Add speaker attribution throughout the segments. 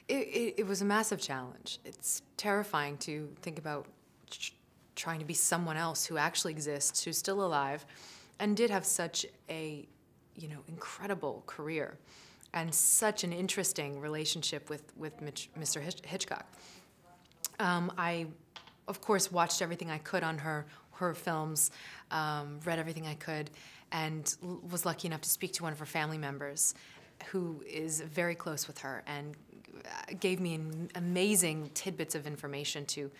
Speaker 1: It was a massive challenge. It's terrifying to think about trying to be someone else who actually exists, who's still alive, and did have such a, incredible career and such an interesting relationship with Mr. Hitchcock. I, of course, watched everything I could on her films, read everything I could, and was lucky enough to speak to one of her family members who is very close with her and gave me amazing tidbits of information to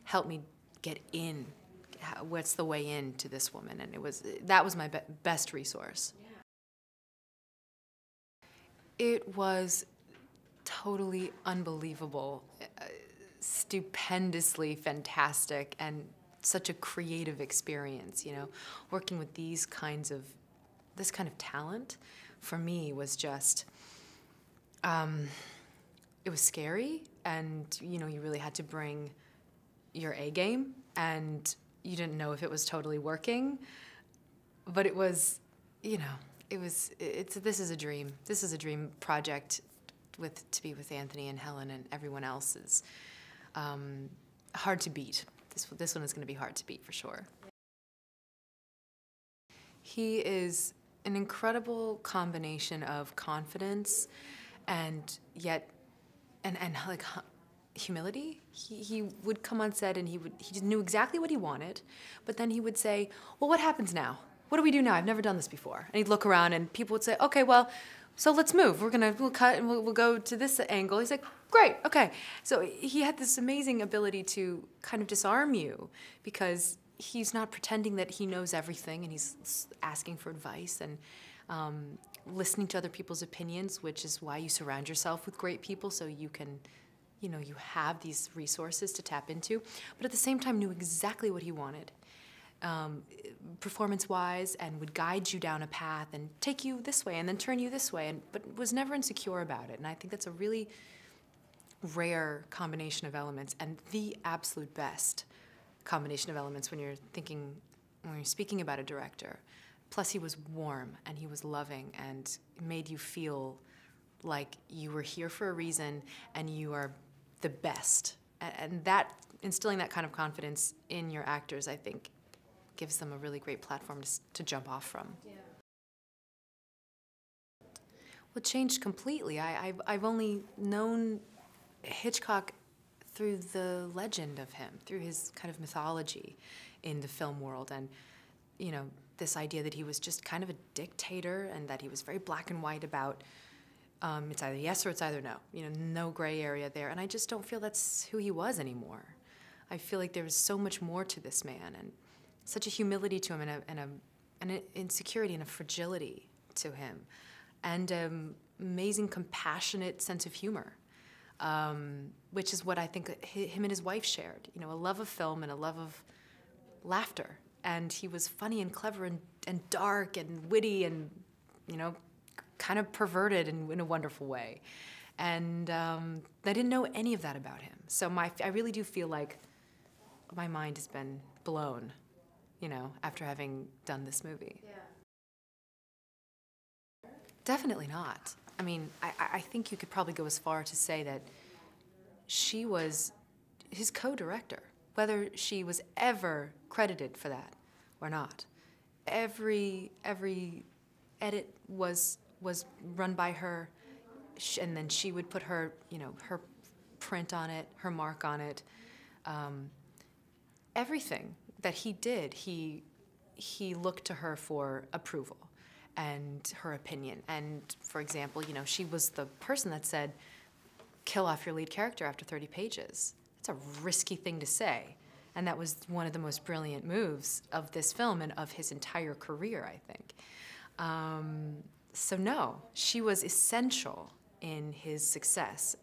Speaker 1: help me get in. What's the way in to this woman? And that was my best resource. It was totally unbelievable, stupendously fantastic, and such a creative experience, working with this kind of talent for me was just, it was scary, and you really had to bring your A game, and you didn't know if it was totally working, but it was, this is a dream. This is a dream project to be with Anthony and Helen and everyone else is hard to beat. This one is going to be hard to beat for sure. He is an incredible combination of confidence and yet, and like humility. He would come on set and he knew exactly what he wanted, but then he would say, well, what happens now? What do we do now? I've never done this before. And he'd look around and people would say, okay, well, so let's move. We'll cut and we'll go to this angle. He's like, great, okay. So he had this amazing ability to kind of disarm you because he's not pretending that he knows everything, and he's asking for advice and listening to other people's opinions, which is why you surround yourself with great people so you can, you have these resources to tap into. But at the same time knew exactly what he wanted. Performance-wise, and would guide you down a path and take you this way and then turn you this way, but was never insecure about it. And I think that's a really rare combination of elements, and the absolute best combination of elements when you're speaking about a director. Plus he was warm and he was loving and made you feel like you were here for a reason and you are the best. And that, instilling that kind of confidence in your actors, I think, gives them a really great platform to jump off from. Yeah. Well, it changed completely. I've only known Hitchcock through the legend of him, through his kind of mythology in the film world, and this idea that he was just kind of a dictator and that he was very black and white about it's either yes or it's either no. No gray area there, and I just don't feel that's who he was anymore. I feel like there was so much more to this man, and such a humility to him, and an insecurity and a fragility to him, and amazing compassionate sense of humor, which is what I think him and his wife shared. A love of film and a love of laughter. And he was funny and clever and dark and witty and, kind of perverted in a wonderful way. And I didn't know any of that about him. So I really do feel like my mind has been blown, after having done this movie. Yeah. Definitely not. I mean, I think you could probably go as far to say that she was his co-director, whether she was ever credited for that or not. Every edit was run by her, and then she would put her, her print on it, her mark on it. Everything that he did, he looked to her for approval and her opinion. And for example, she was the person that said, kill off your lead character after 30 pages. That's a risky thing to say. And that was one of the most brilliant moves of this film and of his entire career, I think. So no, she was essential in his success